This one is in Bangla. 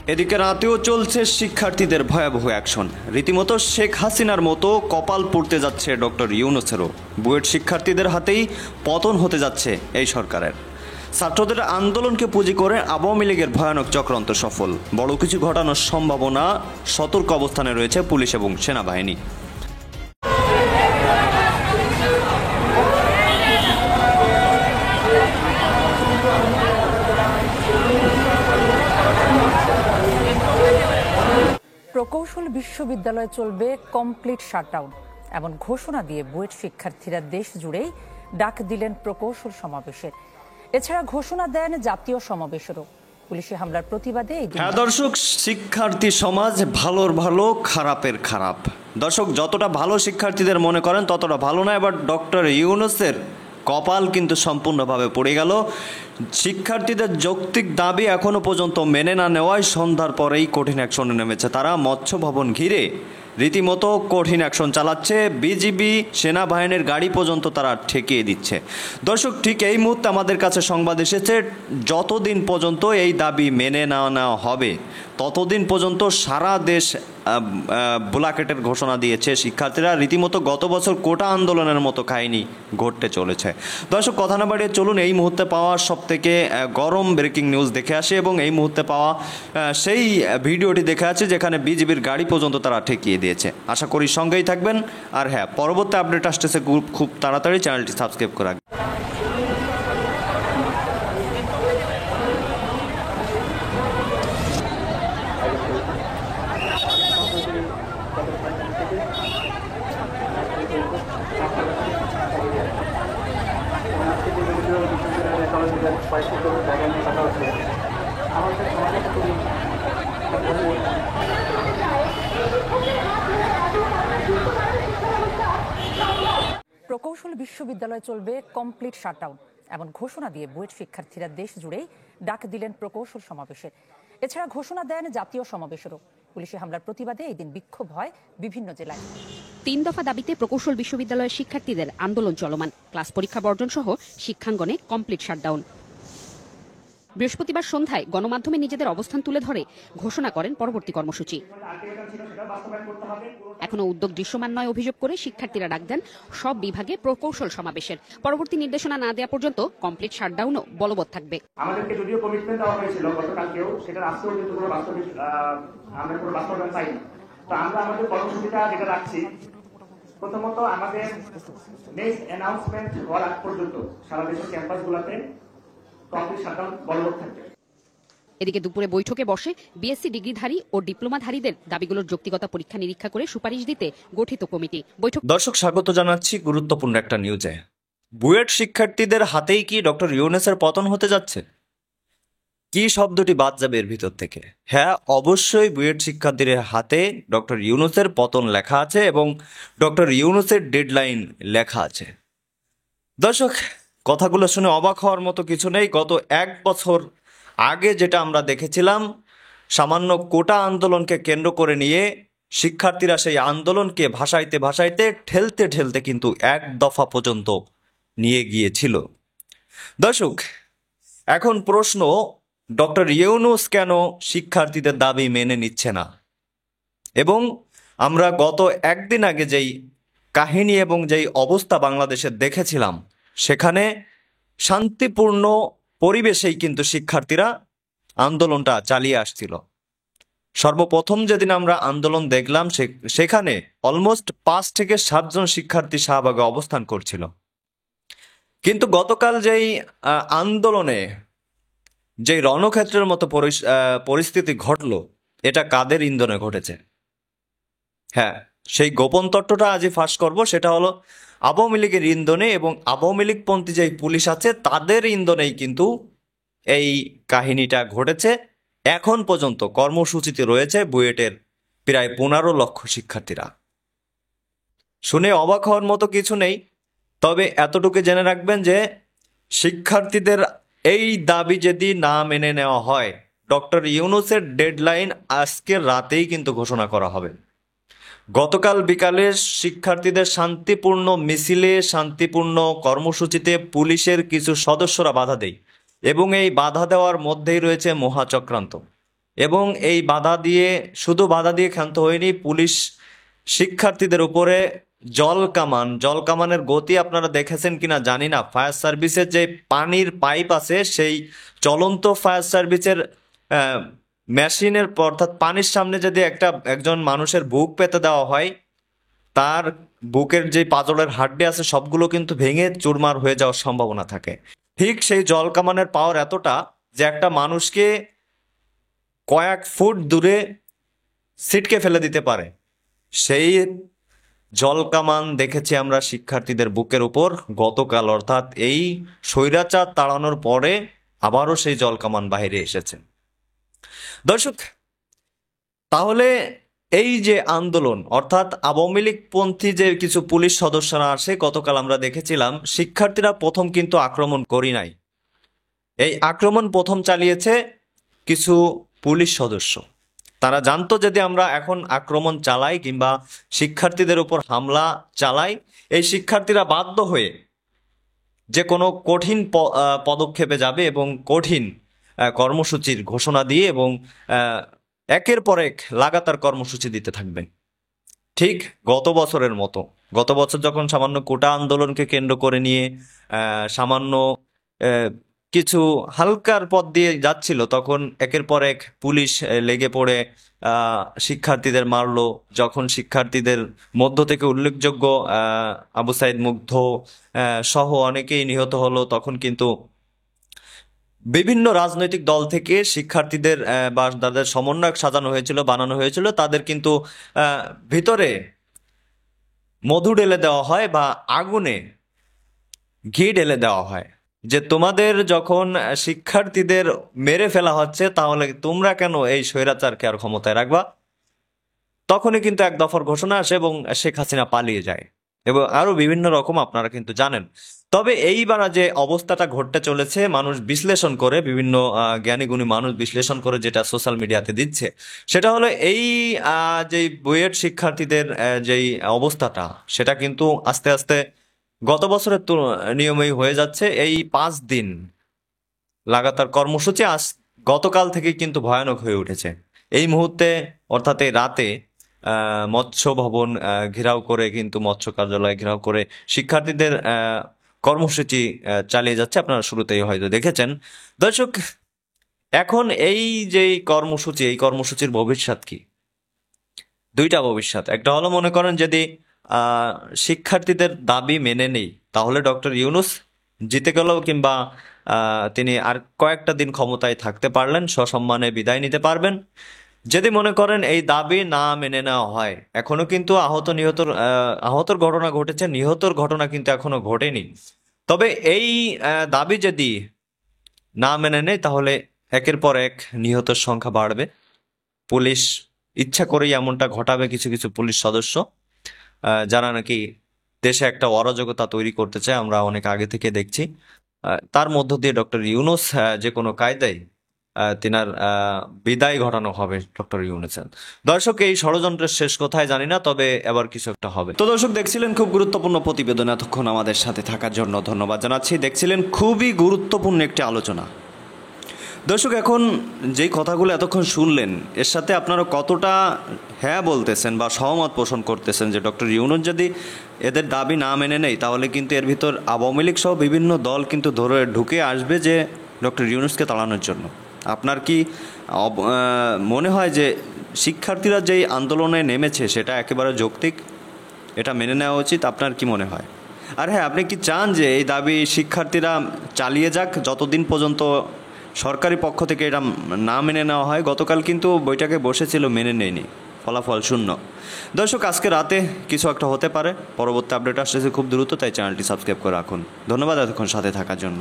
এদিকে রাতেও চলছে শিক্ষার্থীদের ভয়াবহ অ্যাকশন। রীতিমতো শেখ হাসিনার মতো কপাল পড়তে যাচ্ছে ডক্টর ইউনূসেরও। বুয়েট শিক্ষার্থীদের হাতেই পতন হতে যাচ্ছে এই সরকারের। ছাত্রদের আন্দোলনকে পুঁজি করে আওয়ামী লীগের ভয়ানক চক্রান্ত সফল। বড় কিছু ঘটানোর সম্ভাবনা, সতর্ক অবস্থানে রয়েছে পুলিশ এবং সেনাবাহিনী। প্রকৌশল বিশ্ববিদ্যালয়ে চলবে কমপ্লিট শাটডাউন, এমন ঘোষণা দিয়ে বুয়েট শিক্ষার্থীরা দেশ জুড়েই ডাক দিলেন প্রকৌশল সমাবেশের। এছাড়া ঘোষণা দেন জাতীয় সমাবেশেরও। পুলিশি হামলার প্রতিবাদে দর্শক, শিক্ষার্থী সমাজ ভালোর ভালো, খারাপের খারাপ। দর্শক, যতটা ভালো শিক্ষার্থীদের মনে করেন ততটা ভালো না। এবার ডক্টর ইউনূসের কপাল কিন্তু সম্পূর্ণভাবে পড়ে গেল। শিক্ষার্থীদের যৌক্তিক দাবি এখনো পর্যন্ত মেনে না নেওয়ায় সন্ধ্যার পরেই কঠিন অ্যাকশনে নেমেছে তারা। মৎস্য ভবন ঘিরে রীতিমতো কঠিন অ্যাকশন চালাচ্ছে। বিজিবি, সেনাবাহিনীর গাড়ি পর্যন্ত তারা ঠেকিয়ে দিচ্ছে। দর্শক, ঠিক এই মুহূর্তে আমাদের কাছে সংবাদ এসেছে, যতদিন পর্যন্ত এই দাবি মেনে না নেওয়া হবে ততদিন পর্যন্ত সারা দেশ ব্ল্যাকেটের ঘোষণা দিয়েছে শিক্ষার্থীরা। রীতিমতো গত বছর কোটা আন্দোলনের মতো কাহিনী ঘটতে চলেছে। দর্শক, কথা না বাড়িয়ে চলুন এই মুহূর্তে পাওয়া সবথেকে গরম ব্রেকিং নিউজ দেখে আসে এবং এই মুহূর্তে পাওয়া সেই ভিডিওটি দেখে আছে যেখানে বিজিবির গাড়ি পর্যন্ত তারা ঠেকিয়ে দিয়েছে। আশা করি সঙ্গেই থাকবেন। আর হ্যাঁ, পরবর্তী আপডেট আসতেছে খুব তাড়াতাড়ি। চ্যানেলটি সাবস্ক্রাইব করে রাখবেন। প্রকৌশল বিশ্ববিদ্যালয়ে চলবে কমপ্লিট শাটডাউন, এমন ঘোষণা দিয়ে বুয়েট শিক্ষার্থীরা দেশ জুড়েই ডাক দিলেন প্রকৌশল সমাবেশের। এছাড়া ঘোষণা দেন জাতীয় সমাবেশেরও। পুলিশি হামলার প্রতিবাদে এই দিন বিক্ষোভ হয় বিভিন্ন জেলায়। ৩ দফা দাবিতে প্রকৌশল বিশ্ববিদ্যালয়ের শিক্ষার্থীদের আন্দোলন চলমান। ক্লাস পরীক্ষা বর্জন সহ শিক্ষাঙ্গনে কমপ্লিট শাটডাউন। বৃহস্পতিবার সন্ধ্যায় গণমাধ্যমে নিজেদের অবস্থান তুলে ধরে ঘোষণা করেন পরবর্তী কর্মসূচি। এখনো উদ্যোগ দৃশ্যমান নয় অভিযোগ করে শিক্ষার্থীরা ডাক দেন সব বিভাগে প্রকৌশল সমাবেশের। পরবর্তী নির্দেশনা না দেওয়া পর্যন্ত কমপ্লিট শাটডাউনও বলবৎ থাকবে। আমাদেরকে যদিও কমিটমেন্ট দেওয়া হয়েছিল গতকালকেও, সেটার আজকেও কিন্তু কোনো আমরা কোনো বাস্তবায়ন পাইনি। তো আমরা আমাদের কর্মসূচিটা যেটা রাখছি, প্রথমত আমাদের নেক্সট অ্যানাউন্সমেন্ট হওয়ার আগ পর্যন্ত সারা দেশের ক্যাম্পাসগুলোতে কমপ্লিট শাটডাউন বলবৎ থাকবে। এদিকে দুপুরে বৈঠকে বসে বিএসসি ডিগ্রিধারী ও ডিপ্লোমাধারীদের দাবিগুলোর যৌক্তিকতা পরীক্ষা নিরীক্ষা করে সুপারিশ দিতে গঠিত কমিটি বৈঠক। দর্শক, স্বাগত জানাচ্ছি গুরুত্বপূর্ণ একটা নিউজে। বুয়েট শিক্ষার্থীদের হাতেই কি ডক্টর ইউনূসের পতন হতে যাচ্ছে? কি শব্দটি বাদ যাবে এর ভিতর থেকে? হ্যাঁ, অবশ্যই বুয়েট শিক্ষার্থীদের হাতে ডক্টর ইউনূসের পতন লেখা আছে এবং ডক্টর ইউনূসের ডেডলাইন লেখা আছে। দর্শক, কথাগুলো শুনে অবাক হওয়ার মতো কিছু নেই। গত 1 বছর আগে যেটা আমরা দেখেছিলাম, সামান্য কোটা আন্দোলনকে কেন্দ্র করে নিয়ে শিক্ষার্থীরা সেই আন্দোলনকে ভাসাইতে ঠেলতে কিন্তু 1 দফা পর্যন্ত নিয়ে গিয়েছিল। দর্শক, এখন প্রশ্ন, ডক্টর ইউনূস কেন শিক্ষার্থীদের দাবি মেনে নিচ্ছে না? এবং আমরা গত 1 দিন আগে যেই কাহিনী এবং যেই অবস্থা বাংলাদেশে দেখেছিলাম, সেখানে শান্তিপূর্ণ পরিবেশেই কিন্তু শিক্ষার্থীরা আন্দোলনটা চালিয়ে আসছিল। সর্বপ্রথম যেদিন আমরা আন্দোলন দেখলাম, সেখানে অলমোস্ট 5 থেকে 7 জন শিক্ষার্থী শাহবাগে অবস্থান করছিল। কিন্তু গতকাল যেই আন্দোলনে যেই রণক্ষেত্রের মতো পরিস্থিতি ঘটল, এটা কাদের ইন্ধনে ঘটেছে? হ্যাঁ, সেই গোপন তত্ত্বটা আজই ফাঁস করব। সেটা হলো আওয়ামী লীগের ইন্ধনে এবং আওয়ামী লীগপন্থী যেই পুলিশ আছে তাদের ইন্ধনেই কিন্তু এই কাহিনীটা ঘটেছে। এখন পর্যন্ত কর্মসূচিতে রয়েছে বুয়েটের প্রায় 15 লক্ষ শিক্ষার্থীরা। শুনে অবাক হওয়ার মতো কিছু নেই, তবে এতটুকু জেনে রাখবেন যে শিক্ষার্থীদের এই দাবি যদি না মেনে নেওয়া হয়, ডক্টর ইউনূসের ডেডলাইন আজকের রাতেই কিন্তু ঘোষণা করা হবে। গতকাল বিকালে শিক্ষার্থীদের শান্তিপূর্ণ মিছিলে, শান্তিপূর্ণ কর্মসূচিতে পুলিশের কিছু সদস্যরা বাধা দেয় এবং এই বাধা দেওয়ার মধ্যেই রয়েছে মহাচক্রান্ত। এবং এই শুধু বাধা দিয়ে ক্ষান্ত হয়নি, পুলিশ শিক্ষার্থীদের উপরে জল কামানের গতি আপনারা দেখেছেন কিনা জানি না। ফায়ার সার্ভিসের যে পানির পাইপ আছে, সেই চলন্ত ফায়ার সার্ভিসের মেশিনের অর্থাৎ পানির সামনে যদি একজন মানুষের বুক পেতে দেওয়া হয়, তার বুকের যে পাঁজরের হাড্ডি আছে সবগুলো কিন্তু ভেঙে চুরমার হয়ে যাওয়ার সম্ভাবনা থাকে। ঠিক সেই জল কামানের পাওয়ার এতটা যে একটা মানুষকে কয়েক ফুট দূরে ছিটকে ফেলে দিতে পারে। সেই জল কামান দেখেছি আমরা শিক্ষার্থীদের বুকের উপর গতকাল, অর্থাৎ এই স্বৈরাচার তাড়ানোর পরে আবারও সেই জল কামান বাইরে এসেছে। দর্শক, তাহলে এই যে আন্দোলন, অর্থাৎ আওয়ামী লীগপন্থী যে কিছু পুলিশ সদস্যরা আসে, গতকাল আমরা দেখেছিলাম শিক্ষার্থীরা প্রথম কিন্তু আক্রমণ করি নাই। এই আক্রমণ প্রথম চালিয়েছে কিছু পুলিশ সদস্য। তারা জানতো যদি আমরা এখন আক্রমণ চালাই কিংবা শিক্ষার্থীদের উপর হামলা চালাই, এই শিক্ষার্থীরা বাধ্য হয়ে যে কোনো কঠিন পদক্ষেপে যাবে এবং কঠিন কর্মসূচির ঘোষণা দিয়ে এবং একের পর এক লাগাতার কর্মসূচি দিতে থাকবেন। ঠিক গত বছরের মতো, গত বছর যখন সামান্য কোটা আন্দোলনকে কেন্দ্র করে নিয়ে সামান্য কিছু হালকার পথ দিয়ে যাচ্ছিল, তখন একের পর এক পুলিশ লেগে পড়ে শিক্ষার্থীদের মারলো। যখন শিক্ষার্থীদের মধ্য থেকে উল্লেখযোগ্য আবু সাইদ মুগ্ধ সহ অনেকেই নিহত হলো, তখন কিন্তু বিভিন্ন রাজনৈতিক দল থেকে শিক্ষার্থীদের বা তাদের সমন্বয়ক বানানো হয়েছিল, তাদের কিন্তু ভিতরে মধু ঢেলে দেওয়া হয় বা আগুনে ঘি ঢেলে দেওয়া হয় যে তোমাদের যখন শিক্ষার্থীদের মেরে ফেলা হচ্ছে, তাহলে তোমরা কেন এই স্বৈরাচারকে আর ক্ষমতায় রাখবা। তখনই কিন্তু এক দফার ঘোষণা আসে এবং শেখ হাসিনা পালিয়ে যায় এবং আরো বিভিন্ন রকম আপনারা কিন্তু জানেন। তবে এইবার যে অবস্থাটা ঘটতে চলেছে, মানুষ বিশ্লেষণ করে, বিভিন্ন জ্ঞানীগুণী মানুষ বিশ্লেষণ করে যেটা সোশ্যাল মিডিয়াতে দিচ্ছে, সেটা হলো এই যে বুয়েট শিক্ষার্থীদের যেই অবস্থাটা, সেটা কিন্তু আস্তে আস্তে গত বছরের নিয়মেই হয়ে যাচ্ছে। এই 5 দিন লাগাতার কর্মসূচি গতকাল থেকে কিন্তু ভয়ানক হয়ে উঠেছে। এই মুহূর্তে অর্থাৎ এই রাতে মৎস্য ভবন ঘেরাও করে, কিন্তু মৎস্য কার্যালয় ঘেরাও করে শিক্ষার্থীদের কর্মসূচি চালিয়ে যাচ্ছে। আপনারা শুরুতেই হয়তো দেখেছেন। দর্শক, এখন এই যে কর্মসূচি, এই কর্মসূচির ভবিষ্যৎ কি? দুইটা ভবিষ্যৎ। একটা হলো, মনে করেন যদি শিক্ষার্থীদের দাবি মেনে নেই, তাহলে ডক্টর ইউনূস জিতে গেল কিংবা তিনি আর কয়েকটা দিন ক্ষমতায় থাকতে পারলেন, সসম্মানে বিদায় নিতে পারবেন। যদি মনে করেন এই দাবি না মেনে নেওয়া হয়, এখনো কিন্তু আহতর ঘটনা ঘটেছে, নিহতর ঘটনা কিন্তু এখনো ঘটেনি। তবে এই দাবি যদি না মেনে নেয়, তাহলে একের পর এক নিহতের সংখ্যা বাড়বে। পুলিশ ইচ্ছা করেই এমনটা ঘটাবে, কিছু কিছু পুলিশ সদস্য যারা নাকি দেশে একটা অরাজকতা তৈরি করতে চায়, আমরা অনেক আগে থেকে দেখছি। তার মধ্য দিয়ে ডক্টর ইউনূস যে কোনো কায়দায় তিনার বিদায় ঘটানো হবে ডক্টর ইউনূসের। দর্শক, এই ষড়যন্ত্রের শেষ কোথায় জানি না, তবে এবার কিছু একটা হবে। তো দর্শক, দেখছিলেন খুব গুরুত্বপূর্ণ প্রতিবেদন। এতক্ষণ আমাদের সাথে থাকার জন্য ধন্যবাদ জানাচ্ছি। দেখছিলেন খুবই গুরুত্বপূর্ণ একটি আলোচনা। দর্শক, এখন যেই কথাগুলো এতক্ষণ শুনলেন, এর সাথে আপনারা কতটা হ্যাঁ বলতেছেন বা সহমত পোষণ করতেছেন যে ডক্টর ইউনূস যদি এদের দাবি না মেনে নেয়, তাহলে কিন্তু এর ভিতর আওয়ামী লীগ সহ বিভিন্ন দল কিন্তু ঢুকে আসবে যে ডক্টর ইউনূসকে তাড়ানোর জন্য। আপনার কি মনে হয় যে শিক্ষার্থীরা যেই আন্দোলনে নেমেছে সেটা একেবারে যৌক্তিক, এটা মেনে নেওয়া উচিত? আপনার কি মনে হয়? আর হ্যাঁ, আপনি কি চান যে এই দাবি শিক্ষার্থীরা চালিয়ে যাক যতদিন পর্যন্ত সরকারি পক্ষ থেকে এটা না মেনে নেওয়া হয়? গতকাল কিন্তু বইটাকে বসেছিল, মেনে নেয়নি, ফলাফল শূন্য। দর্শক, আজকে রাতে কিছু একটা হতে পারে। পরবর্তী আপডেট আসতেছে খুব দ্রুত, তাই চ্যানেলটি সাবস্ক্রাইব করে রাখুন। ধন্যবাদ এতক্ষণ সাথে থাকার জন্য।